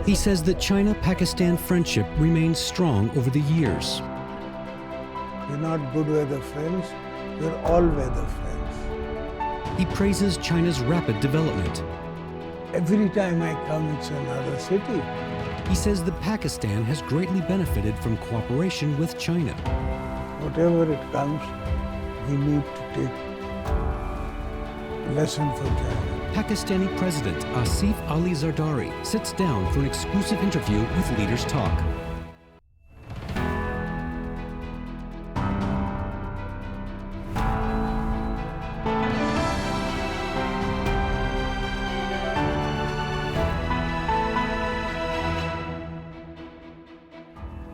He says that China-Pakistan friendship remains strong over the years. We're not good weather friends, we're all weather friends. He praises China's rapid development. Every time I come, it's another city. He says that Pakistan has greatly benefited from cooperation with China. Whatever it comes, we need to take a lesson from China. Pakistani President Asif Ali Zardari sits down for an exclusive interview with Leaders Talk.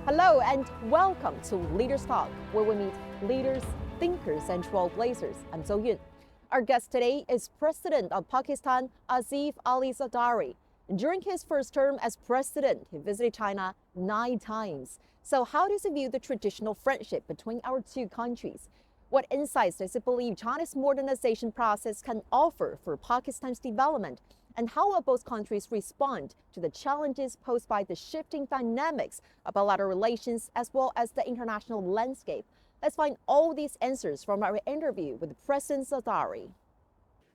Hello and welcome to Leaders Talk, where we meet leaders, thinkers, and trailblazers. I'm Zhou Yun. Our guest today is President of Pakistan, Asif Ali Zardari. During his first term as president, he visited China 9 times. So how does he view the traditional friendship between our two countries? What insights does he believe China's modernization process can offer for Pakistan's development? And how will both countries respond to the challenges posed by the shifting dynamics of bilateral relations as well as the international landscape? Let's find all these answers from our interview with President Zardari.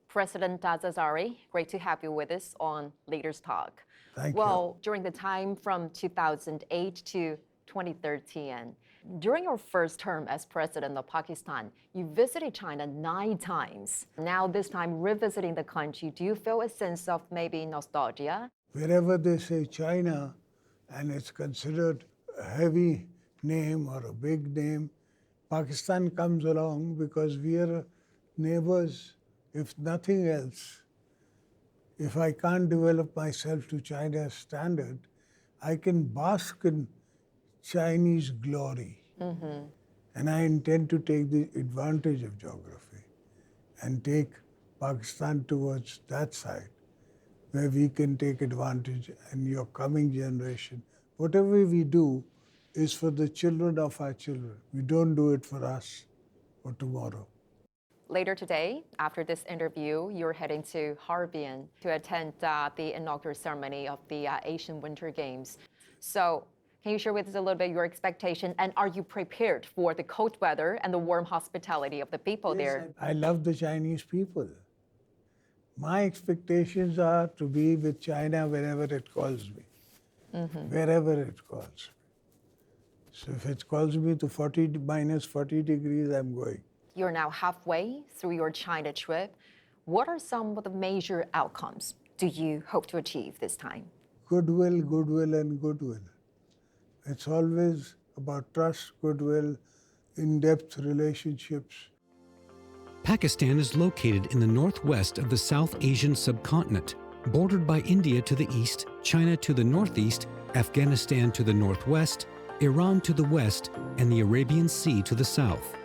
President Zardari, great to have you with us on Leaders Talk. Thank Well, during the time from 2008 to 2013, during your first term as president of Pakistan, you visited China 9 times. Now this time revisiting the country, do you feel a sense of maybe nostalgia? Wherever they say China and it's considered a heavy name or a big name, Pakistan comes along because we are neighbors, if nothing else. If I can't develop myself to China's standard, I can bask in Chinese glory. And I intend to take the advantage of geography and take Pakistan towards that side where we can take advantage and your coming generation. Whatever we do is for the children of our children. We don't do it for us or tomorrow. Later today, after this interview, you're heading to Harbin to attend the inaugural ceremony of the Asian Winter Games. So can you share with us a little bit your expectation, and are you prepared for the cold weather and the warm hospitality of the people there? I love the Chinese people. My expectations are to be with China whenever it calls me, wherever it calls me. So if it calls me to minus 40 degrees, I'm going. You're now halfway through your China trip. What are some of the major outcomes do you hope to achieve this time? Goodwill, goodwill, and goodwill. It's always about trust, goodwill, in-depth relationships. Pakistan is located in the northwest of the South Asian subcontinent, bordered by India to the east, China to the northeast, Afghanistan to the northwest, Iran to the west, and the Arabian Sea to the south.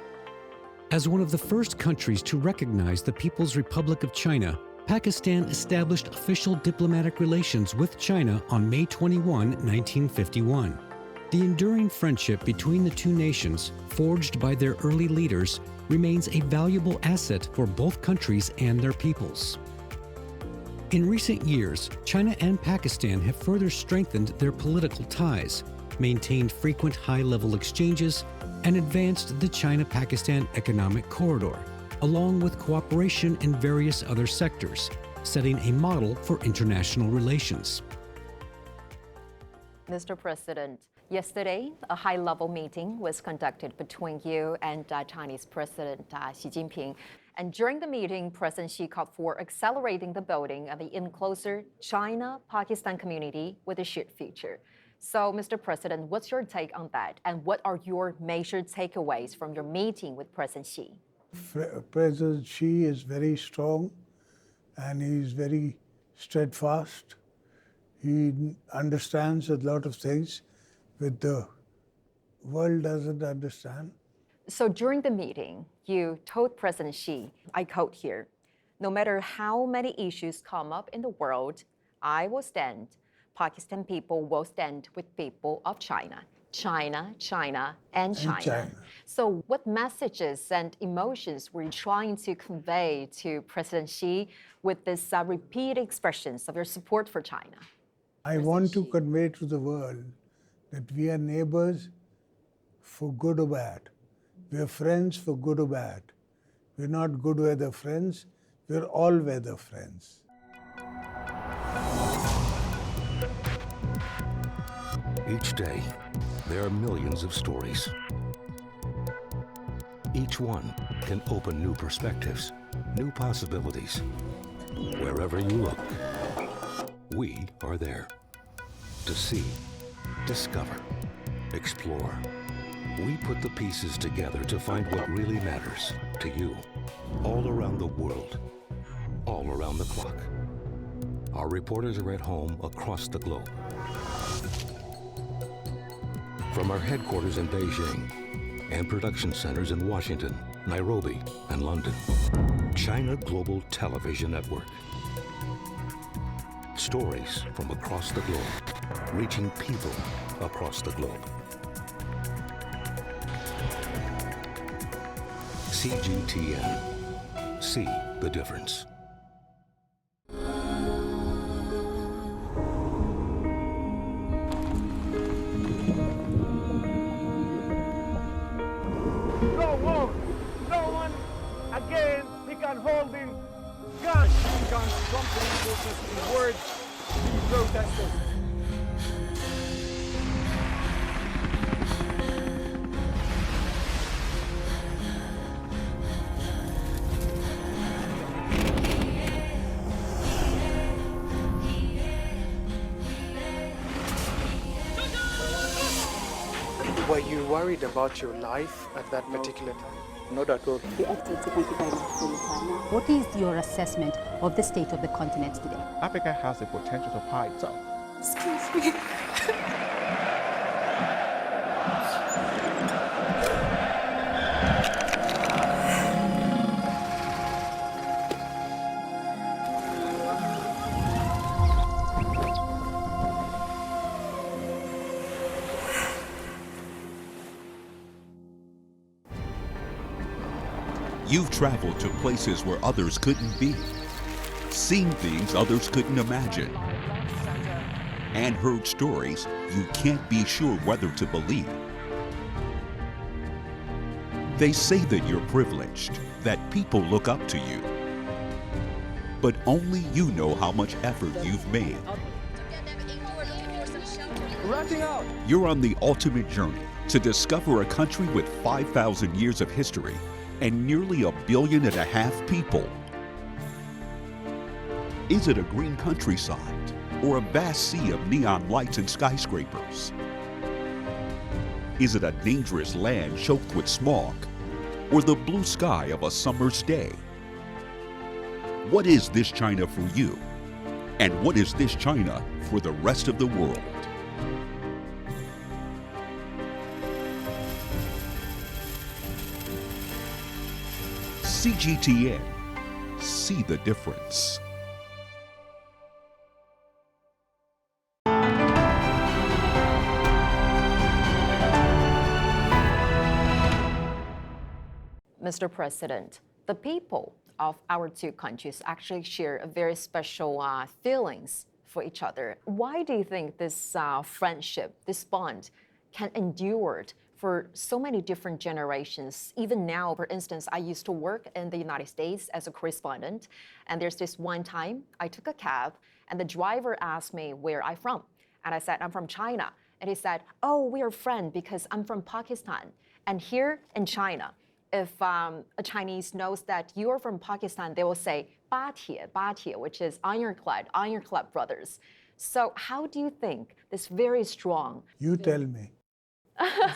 As one of the first countries to recognize the People's Republic of China, Pakistan established official diplomatic relations with China on May 21, 1951. The enduring friendship between the two nations, forged by their early leaders, remains a valuable asset for both countries and their peoples. In recent years, China and Pakistan have further strengthened their political ties, maintained frequent high-level exchanges, and advanced the China-Pakistan Economic Corridor, along with cooperation in various other sectors, setting a model for international relations. Mr. President, yesterday, a high-level meeting was conducted between you and Chinese President Xi Jinping. And during the meeting, President Xi called for accelerating the building of the even closer China-Pakistan community with a shared future. So, Mr. President, what's your take on that? And what are your major takeaways from your meeting with President Xi? President Xi is very strong and he's very steadfast. He understands a lot of things that the world doesn't understand. So during the meeting, you told President Xi, I quote here, "No matter how many issues come up in the world, I will stand. Pakistan people will stand with people of China. China, China, and China." So what messages and emotions were you trying to convey to President Xi with this repeated expressions of your support for China? I want to convey to the world that we are neighbors for good or bad. We are friends for good or bad. We're not good weather friends, we're all weather friends. Each day, there are millions of stories. Each one can open new perspectives, new possibilities. Wherever you look, we are there to see, discover, explore. We put the pieces together to find what really matters to you, all around the world, all around the clock. Our reporters are at home across the globe. From our headquarters in Beijing and production centers in Washington, Nairobi, and London, China Global Television Network. Stories from across the globe, reaching people across the globe. CGTN. See the difference. No war, no one again began holding guns. Guns promptly in words to protesters. Were you worried about your life at that particular time? Not at all. You acted, so thank you very much for your time now. What is your assessment of the state of the continent today? Africa has the potential to power itself. Excuse me. You've traveled to places where others couldn't be, seen things others couldn't imagine, and heard stories you can't be sure whether to believe. They say that you're privileged, that people look up to you. But only you know how much effort you've made. Ratting out! You're on the ultimate journey to discover a country with 5,000 years of history and nearly 1.5 billion people. Is it a green countryside or a vast sea of neon lights and skyscrapers? Is it a dangerous land choked with smog or the blue sky of a summer's day? What is this China for you? And what is this China for the rest of the world? CGTN. See the difference. Mr. President, the people of our two countries actually share very special feelings for each other. Why do you think this friendship, this bond, can endure for so many different generations? Even now, for instance, I used to work in the United States as a correspondent, and there's this one time I took a cab, and the driver asked me where I'm from, and I said, I'm from China. And he said, oh, we are friends because I'm from Pakistan. And here in China, if a Chinese knows that you're from Pakistan, they will say, Batie, which is ironclad brothers. So how do you think this very strong... You tell me.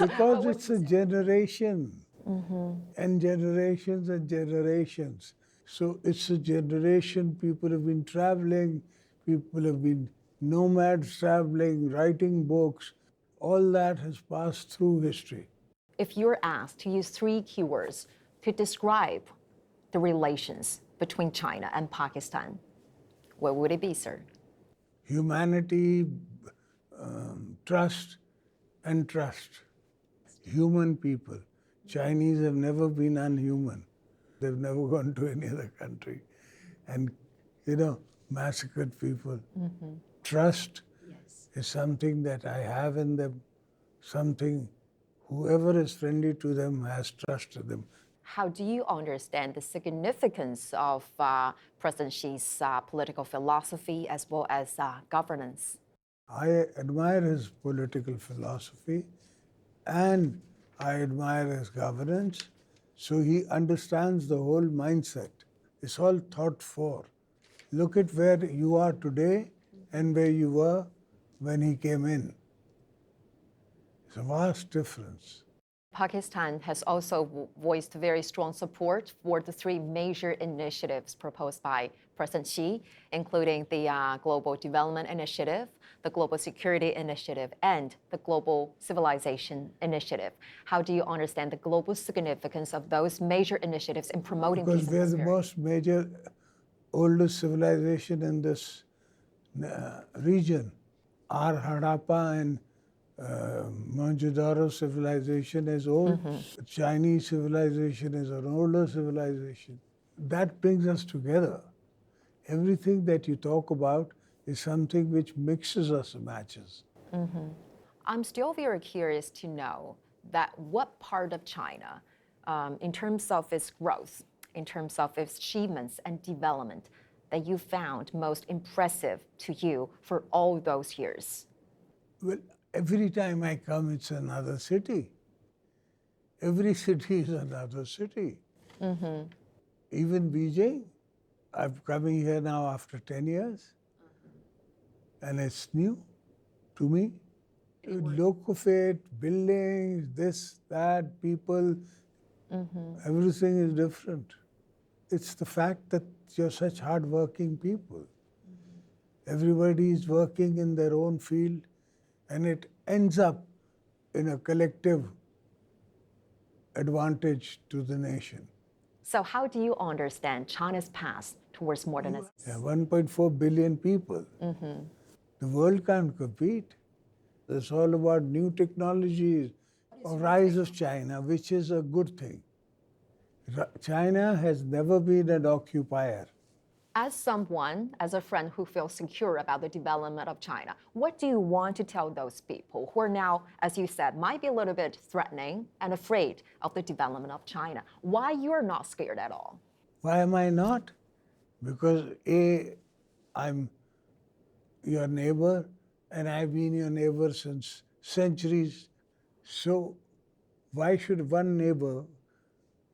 Because it's a generation, and generations and generations. So it's a generation, people have been traveling, people have been nomads traveling, writing books. All that has passed through history. If you're asked to use 3 keywords to describe the relations between China and Pakistan, what would it be, sir? Humanity, trust, and trust. Human people. Chinese have never been unhuman. They've never gone to any other country and, massacred people. Trust is something that I have in them, something whoever is friendly to them has trusted them. How do you understand the significance of President Xi's political philosophy as well as governance? I admire his political philosophy and I admire his governance. So he understands the whole mindset. It's all thought for. Look at where you are today and where you were when he came in. It's a vast difference. Pakistan has also voiced very strong support for the three major initiatives proposed by President Xi, including the Global Development Initiative, the Global Security Initiative, and the Global Civilization Initiative. How do you understand the global significance of those major initiatives in promoting peace and Because we are the prosperity? most major, oldest civilization in this region. Our Harappa and Mohenjo-daro civilization is old. Chinese civilization is an older civilization. That brings us together. Everything that you talk about is something which mixes us, matches. I'm still very curious to know that what part of China, in terms of its growth, in terms of its achievements and development, that you found most impressive to you for all those years? Well, every time I come, it's another city. Every city is another city. Even Beijing, I'm coming here now after 10 years, and it's new to me. Look of it, buildings, this, that, people, everything is different. It's the fact that you're such hardworking people. Everybody is working in their own field, and it ends up in a collective advantage to the nation. So how do you understand China's path towards modernization? Yeah, 1.4 billion people. The world can't compete. It's all about new technologies, a rise of China, which is a good thing. China has never been an occupier. As someone, as a friend who feels secure about the development of China, what do you want to tell those people who are now, as you said, might be a little bit threatening and afraid of the development of China? Why you're not scared at all? Why am I not? Because A, I'm your neighbor, and I've been your neighbor since centuries. So why should one neighbor,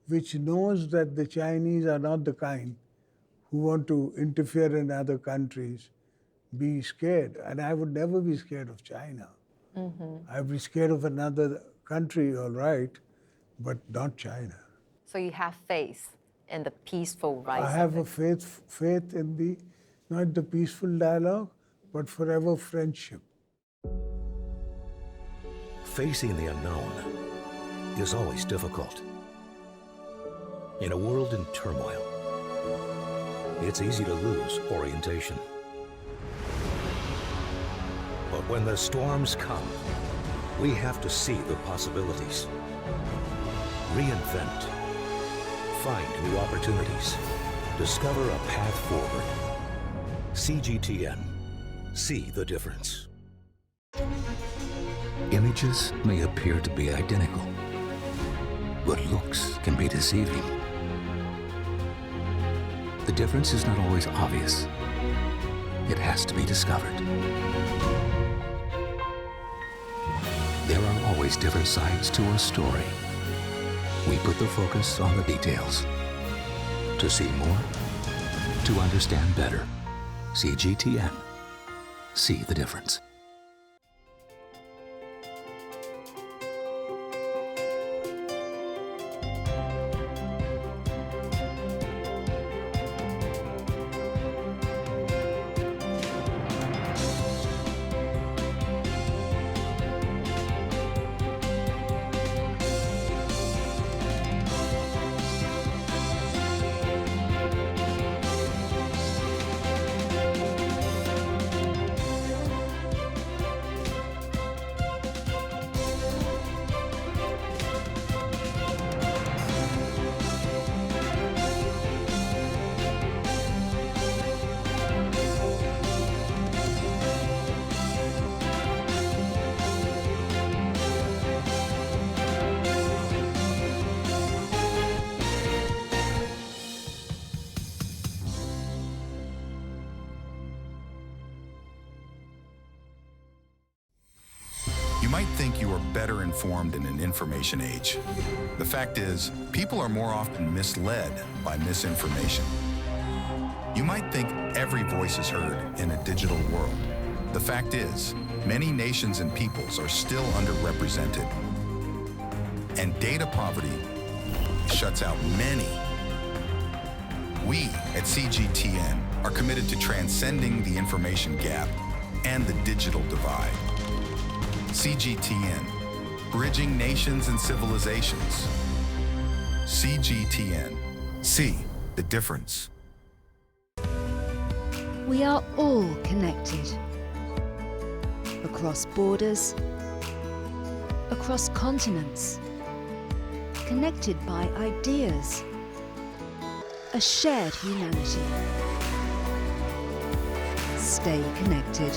which knows that the Chinese are not the kind who want to interfere in other countries, be scared? And I would never be scared of China. I'd be scared of another country, all right, but not China. So you have faith in the peaceful rise I have of a faith in the, not the peaceful dialogue, but forever friendship. Facing the unknown is always difficult. In a world in turmoil, it's easy to lose orientation. But when the storms come, we have to see the possibilities, reinvent, find new opportunities, discover a path forward. CGTN. See the difference. Images may appear to be identical, but looks can be deceiving. The difference is not always obvious. It has to be discovered. There are always different sides to a story. We put the focus on the details. To see more, to understand better. CGTN. See the difference. You might think you are better informed in an information age. The fact is, people are more often misled by misinformation. You might think every voice is heard in a digital world. The fact is, many nations and peoples are still underrepresented. And data poverty shuts out many. We at CGTN are committed to transcending the information gap and the digital divide. CGTN, bridging nations and civilizations. CGTN, see the difference. We are all connected. Across borders, across continents, connected by ideas, a shared humanity. Stay connected.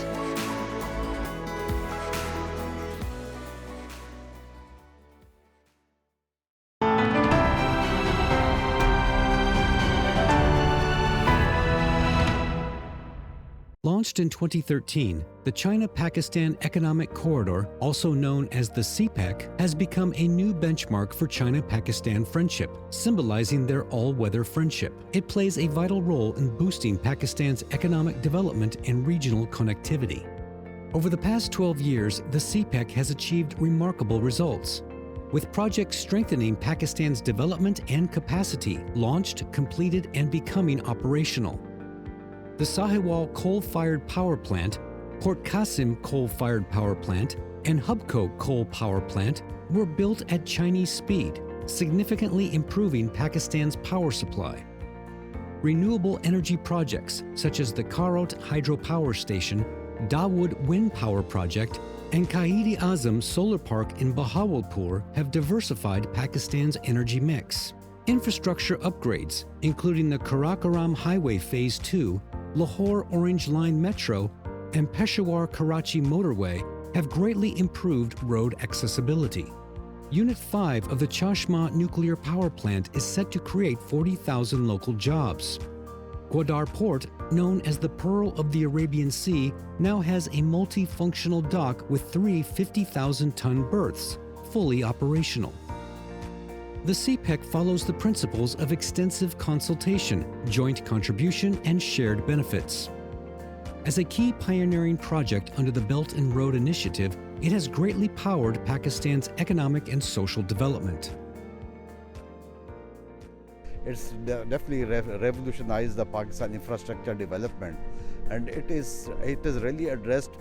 Launched in 2013, the China-Pakistan Economic Corridor, also known as the CPEC, has become a new benchmark for China-Pakistan friendship, symbolizing their all-weather friendship. It plays a vital role in boosting Pakistan's economic development and regional connectivity. Over the past 12 years, the CPEC has achieved remarkable results, with projects strengthening Pakistan's development and capacity launched, completed, and becoming operational. The Sahiwal coal-fired power plant, Port Qasim coal-fired power plant, and Hubco coal power plant were built at Chinese speed, significantly improving Pakistan's power supply. Renewable energy projects such as the Karot hydropower station, Dawood wind power project, and Qaid-e-Azam solar park in Bahawalpur have diversified Pakistan's energy mix. Infrastructure upgrades, including the Karakoram Highway Phase 2, Lahore Orange Line Metro, and Peshawar-Karachi Motorway have greatly improved road accessibility. Unit 5 of the Chashma nuclear power plant is set to create 40,000 local jobs. Gwadar Port, known as the Pearl of the Arabian Sea, now has a multifunctional dock with 3 50,000-ton berths, fully operational. The CPEC follows the principles of extensive consultation, joint contribution, and shared benefits. As a key pioneering project under the Belt and Road Initiative, it has greatly powered Pakistan's economic and social development. It's definitely revolutionized the Pakistan infrastructure development, and it has really addressed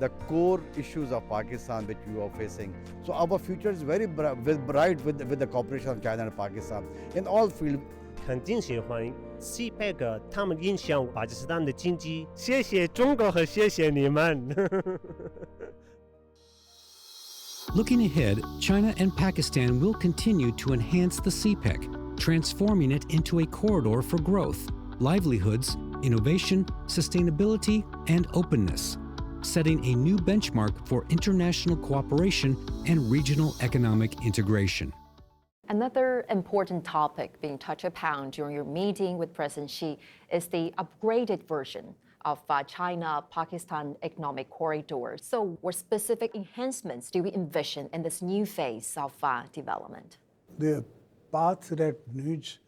the core issues of Pakistan which we are facing. So our future is very bright with the cooperation of China and Pakistan in all fields. 肯定喜欢 CPEC 他们影响巴基斯坦的经济，谢谢中国和谢谢你们。Looking ahead, China and Pakistan will continue to enhance the CPEC, transforming it into a corridor for growth, livelihoods, innovation, sustainability, and openness, setting a new benchmark for international cooperation and regional economic integration. Another important topic being touched upon during your meeting with President Xi is the upgraded version of China-Pakistan Economic Corridor. So what specific enhancements do we envision in this new phase of development? The path that leads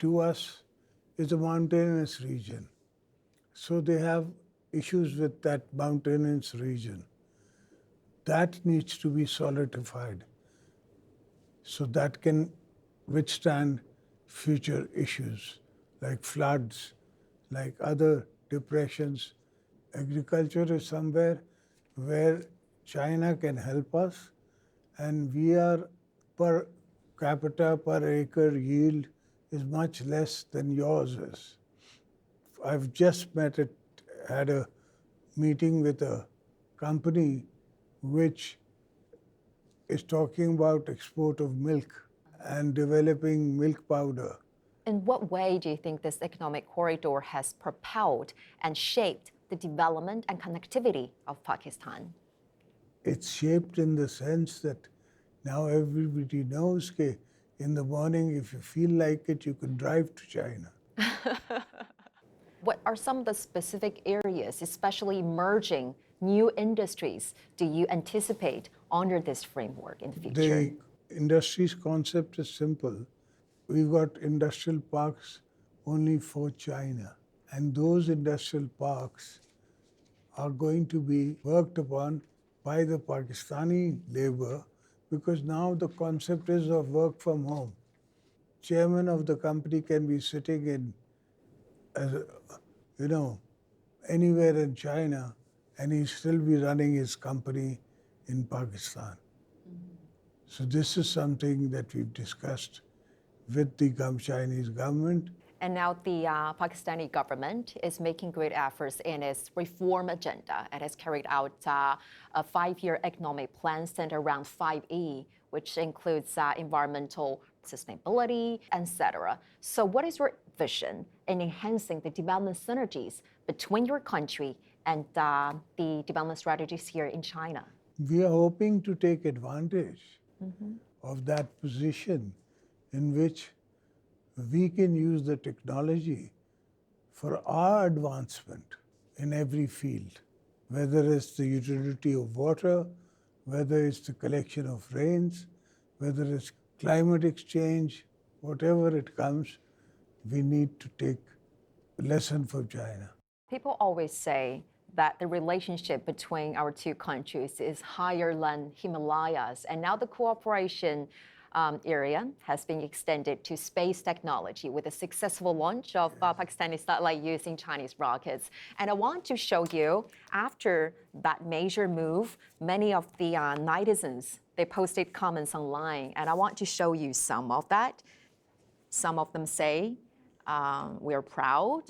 to us is a mountainous region. So they have issues with that mountainous region. That needs to be solidified so that can withstand future issues like floods, like other depressions. Agriculture is somewhere where China can help us, and we are per capita, per acre yield is much less than yours is. I've just had a meeting with a company which is talking about export of milk and developing milk powder. In what way do you think this economic corridor has propelled and shaped the development and connectivity of Pakistan? It's shaped in the sense that now everybody knows that in the morning, if you feel like it, you can drive to China. What are some of the specific areas, especially emerging new industries do you anticipate under this framework in the future? The industries concept is simple. We've got industrial parks only for China, and those industrial parks are going to be worked upon by the Pakistani labor, because now the concept is of work from home. Chairman of the company can be sitting in, anywhere in China, and he still be running his company in Pakistan. So this is something that we've discussed with the Chinese government. And now the Pakistani government is making great efforts in its reform agenda and has carried out a 5-year economic plan centered around 5E, which includes environmental sustainability, etc. So what is your vision in enhancing the development synergies between your country and the development strategies here in China? We are hoping to take advantage of that position in which we can use the technology for our advancement in every field, whether it's the utility of water, whether it's the collection of rains, whether it's climate exchange, whatever it comes, we need to take a lesson from China. People always say that the relationship between our two countries is higher than Himalayas, and now the cooperation area has been extended to space technology with a successful launch of Pakistani satellite using Chinese rockets. And I want to show you, after that major move, many of the netizens, they posted comments online, and I want to show you some of that. Some of them say, we're proud,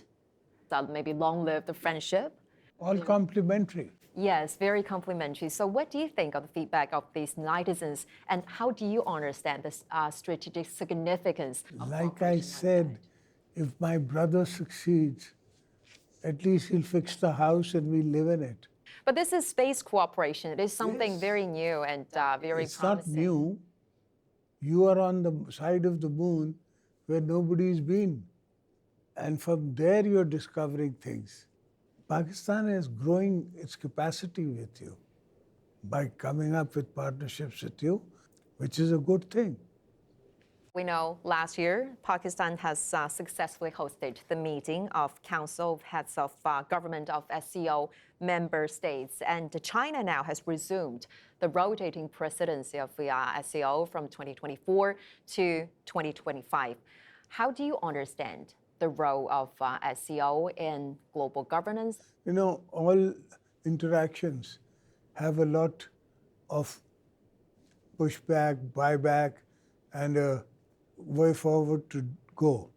that maybe long live the friendship. All complimentary. Yes, very complimentary. So what do you think of the feedback of these netizens, and how do you understand this strategic significance? Like I said, if my brother succeeds, at least he'll fix the house and we'll live in it. But this is space cooperation. It is something very new and very it's promising. Not new. You are on the side of the moon where nobody's been. And from there you're discovering things. Pakistan is growing its capacity with you by coming up with partnerships with you, which is a good thing. We know last year, Pakistan has successfully hosted the meeting of Council of Heads of Government of SCO member states. And China now has resumed the rotating presidency of the SCO from 2024 to 2025. How do you understand the role of SCO in global governance? You know, all interactions have a lot of pushback, buyback, and a way forward to go.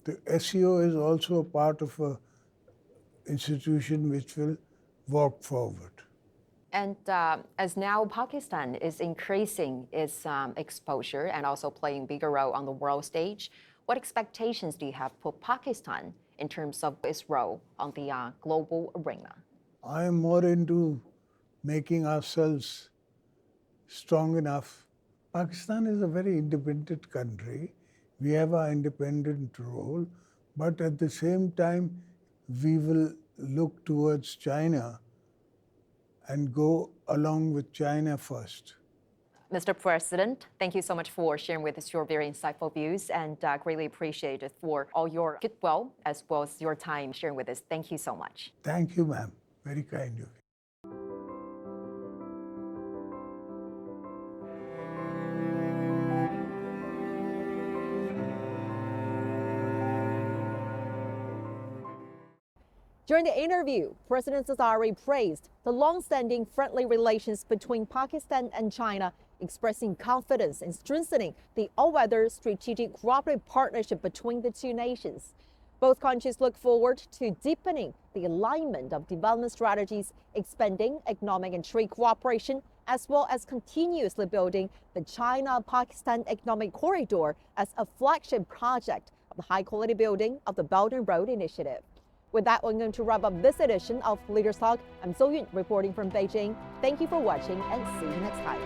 The SCO is also a part of an institution which will walk forward. And as now Pakistan is increasing its exposure and also playing a bigger role on the world stage, what expectations do you have for Pakistan in terms of its role on the global arena? I am more into making ourselves strong enough. Pakistan is a very independent country. We have our independent role, but at the same time, we will look towards China and go along with China first. Mr. President, thank you so much for sharing with us your very insightful views, and greatly appreciate it for all your goodwill as well as your time sharing with us. Thank you so much. Thank you, ma'am. Very kind of you. During the interview, President Zardari praised the long-standing friendly relations between Pakistan and China, expressing confidence in strengthening the all-weather strategic cooperative partnership between the two nations. Both countries look forward to deepening the alignment of development strategies, expanding economic and trade cooperation, as well as continuously building the China-Pakistan Economic Corridor as a flagship project of the high-quality building of the Belt and Road Initiative. With that, we're going to wrap up this edition of Leaders Talk. I'm So Yun reporting from Beijing. Thank you for watching and see you next time.